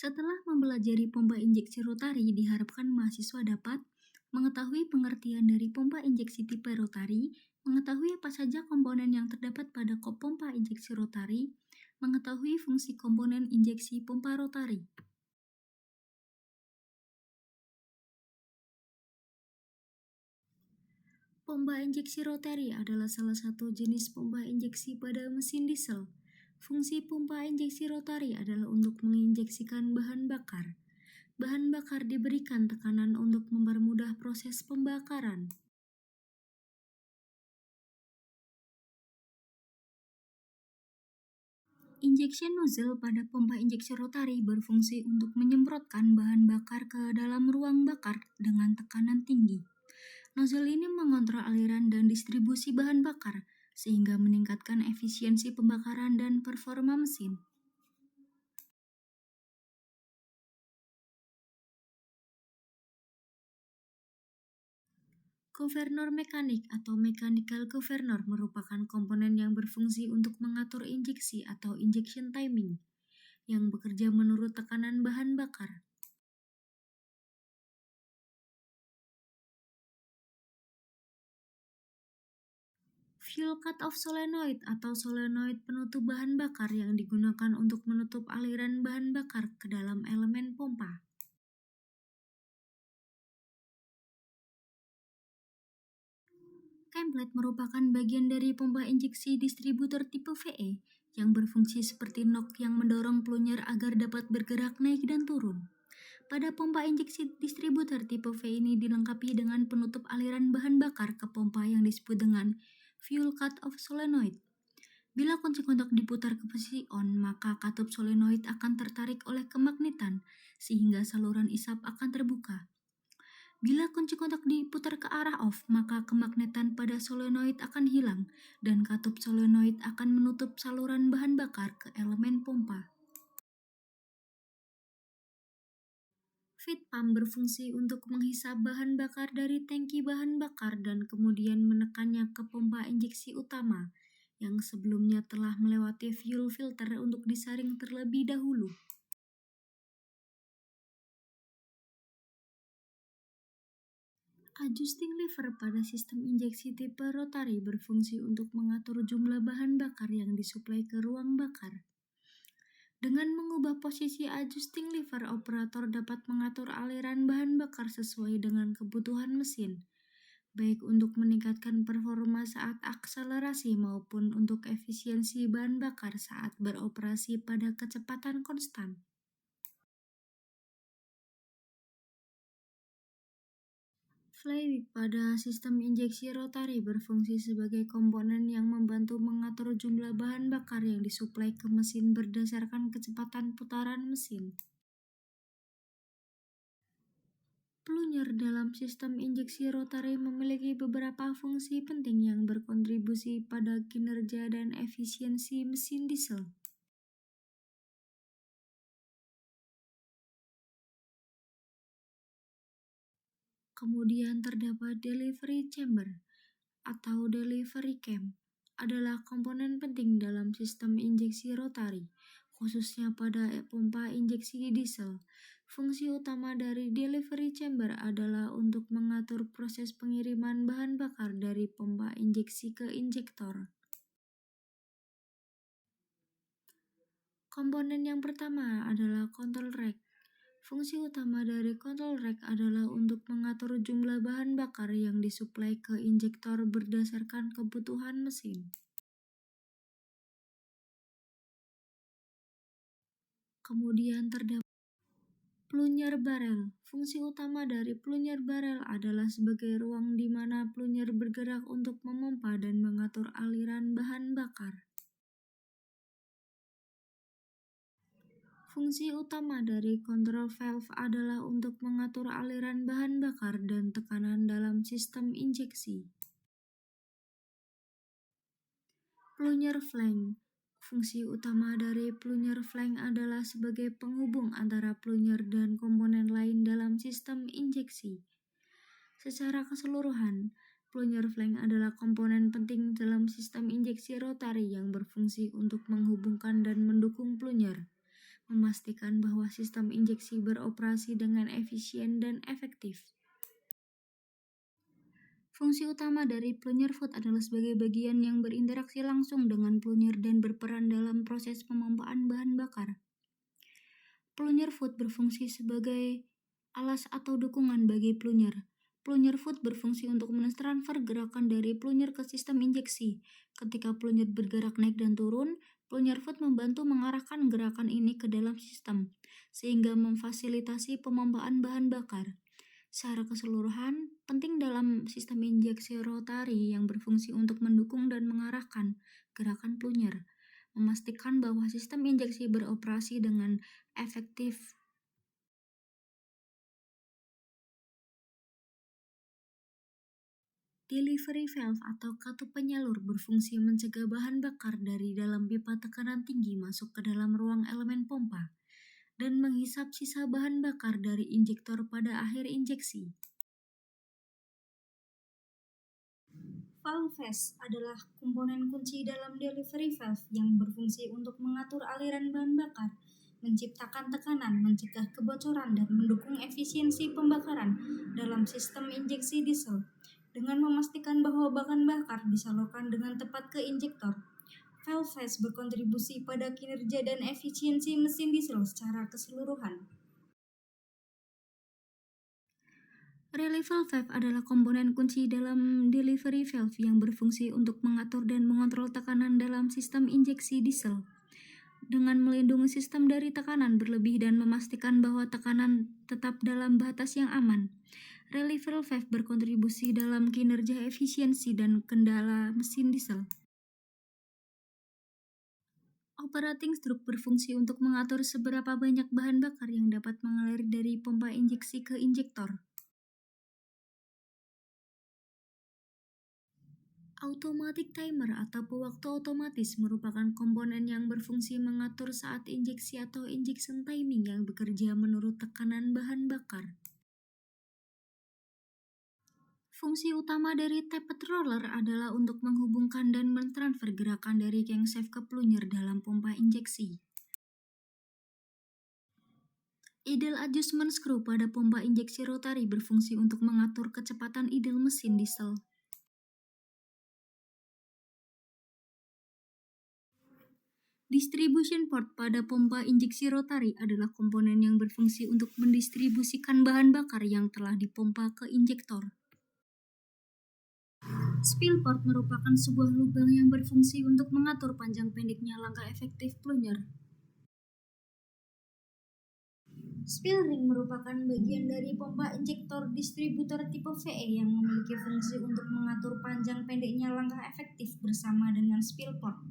Setelah mempelajari pompa injeksi rotari, diharapkan mahasiswa dapat mengetahui pengertian dari pompa injeksi tipe rotari, mengetahui apa saja komponen yang terdapat pada pompa injeksi rotari, mengetahui fungsi komponen injeksi pompa rotari. Pompa injeksi rotari adalah salah satu jenis pompa injeksi pada mesin diesel. Fungsi pompa injeksi rotari adalah untuk menginjeksikan bahan bakar. Bahan bakar diberikan tekanan untuk mempermudah proses pembakaran. Injection nozzle pada pompa injeksi rotari berfungsi untuk menyemprotkan bahan bakar ke dalam ruang bakar dengan tekanan tinggi. Nozzle ini mengontrol aliran dan distribusi bahan bakar, sehingga meningkatkan efisiensi pembakaran dan performa mesin. Governor mekanik atau mechanical governor merupakan komponen yang berfungsi untuk mengatur injeksi atau injection timing, yang bekerja menurut tekanan bahan bakar. Fuel cut-off solenoid atau solenoid penutup bahan bakar yang digunakan untuk menutup aliran bahan bakar ke dalam elemen pompa. Template merupakan bagian dari pompa injeksi distributor tipe VE yang berfungsi seperti nok yang mendorong plunger agar dapat bergerak naik dan turun. Pada pompa injeksi distributor tipe V ini dilengkapi dengan penutup aliran bahan bakar ke pompa yang disebut dengan fuel cut-off solenoid. Bila kunci kontak diputar ke posisi on, maka katup solenoid akan tertarik oleh kemagnetan sehingga saluran isap akan terbuka. Bila kunci kontak diputar ke arah off, maka kemagnetan pada solenoid akan hilang dan katup solenoid akan menutup saluran bahan bakar ke elemen pompa. Feed pump berfungsi untuk menghisap bahan bakar dari tangki bahan bakar dan kemudian menekannya ke pompa injeksi utama yang sebelumnya telah melewati fuel filter untuk disaring terlebih dahulu. Adjusting lever pada sistem injeksi tipe rotari berfungsi untuk mengatur jumlah bahan bakar yang disuplai ke ruang bakar. Dengan mengubah posisi adjusting lever, operator dapat mengatur aliran bahan bakar sesuai dengan kebutuhan mesin, baik untuk meningkatkan performa saat akselerasi maupun untuk efisiensi bahan bakar saat beroperasi pada kecepatan konstan. Flywheel pada sistem injeksi rotari berfungsi sebagai komponen yang membantu mengatur jumlah bahan bakar yang disuplai ke mesin berdasarkan kecepatan putaran mesin. Plunger dalam sistem injeksi rotari memiliki beberapa fungsi penting yang berkontribusi pada kinerja dan efisiensi mesin diesel. Kemudian terdapat delivery chamber atau delivery cam adalah komponen penting dalam sistem injeksi rotari, khususnya pada pompa injeksi diesel. Fungsi utama dari delivery chamber adalah untuk mengatur proses pengiriman bahan bakar dari pompa injeksi ke injektor. Komponen yang pertama adalah control rack. Fungsi utama dari control rack adalah untuk mengatur jumlah bahan bakar yang disuplai ke injektor berdasarkan kebutuhan mesin. Kemudian terdapat plunger barrel. Fungsi utama dari plunger barrel adalah sebagai ruang di mana plunger bergerak untuk memompa dan mengatur aliran bahan bakar. Fungsi utama dari control valve adalah untuk mengatur aliran bahan bakar dan tekanan dalam sistem injeksi. Plunger flank. Fungsi utama dari plunger flank adalah sebagai penghubung antara plunger dan komponen lain dalam sistem injeksi. Secara keseluruhan, plunger flank adalah komponen penting dalam sistem injeksi rotari yang berfungsi untuk menghubungkan dan mendukung plunger, memastikan bahwa sistem injeksi beroperasi dengan efisien dan efektif. Fungsi utama dari plunger foot adalah sebagai bagian yang berinteraksi langsung dengan plunger dan berperan dalam proses pemompaan bahan bakar. Plunger foot berfungsi sebagai alas atau dukungan bagi plunger. Plunger foot berfungsi untuk mentransfer gerakan dari plunger ke sistem injeksi. Ketika plunger bergerak naik dan turun, plunger foot membantu mengarahkan gerakan ini ke dalam sistem, sehingga memfasilitasi pemompaan bahan bakar. Secara keseluruhan, penting dalam sistem injeksi rotari yang berfungsi untuk mendukung dan mengarahkan gerakan plunger, memastikan bahwa sistem injeksi beroperasi dengan efektif. Delivery valve atau katup penyalur berfungsi mencegah bahan bakar dari dalam pipa tekanan tinggi masuk ke dalam ruang elemen pompa dan menghisap sisa bahan bakar dari injektor pada akhir injeksi. Valve adalah komponen kunci dalam delivery valve yang berfungsi untuk mengatur aliran bahan bakar, menciptakan tekanan, mencegah kebocoran, dan mendukung efisiensi pembakaran dalam sistem injeksi diesel, dengan memastikan bahwa bahan bakar disalurkan dengan tepat ke injektor. Valve berkontribusi pada kinerja dan efisiensi mesin diesel secara keseluruhan. Relay valve adalah komponen kunci dalam delivery valve yang berfungsi untuk mengatur dan mengontrol tekanan dalam sistem injeksi diesel, dengan melindungi sistem dari tekanan berlebih dan memastikan bahwa tekanan tetap dalam batas yang aman. Relay valve berkontribusi dalam kinerja efisiensi dan kendala mesin diesel. Operating stroke berfungsi untuk mengatur seberapa banyak bahan bakar yang dapat mengalir dari pompa injeksi ke injektor. Automatic timer atau pewaktu otomatis merupakan komponen yang berfungsi mengatur saat injeksi atau injection timing yang bekerja menurut tekanan bahan bakar. Fungsi utama dari tapped roller adalah untuk menghubungkan dan mentransfer gerakan dari crankshaft ke plunger dalam pompa injeksi. Idle adjustment screw pada pompa injeksi rotari berfungsi untuk mengatur kecepatan idle mesin diesel. Distribution port pada pompa injeksi rotari adalah komponen yang berfungsi untuk mendistribusikan bahan bakar yang telah dipompa ke injektor. Spill port merupakan sebuah lubang yang berfungsi untuk mengatur panjang pendeknya langkah efektif plunger. Spill ring merupakan bagian dari pompa injektor distributor tipe VE yang memiliki fungsi untuk mengatur panjang pendeknya langkah efektif bersama dengan spill port.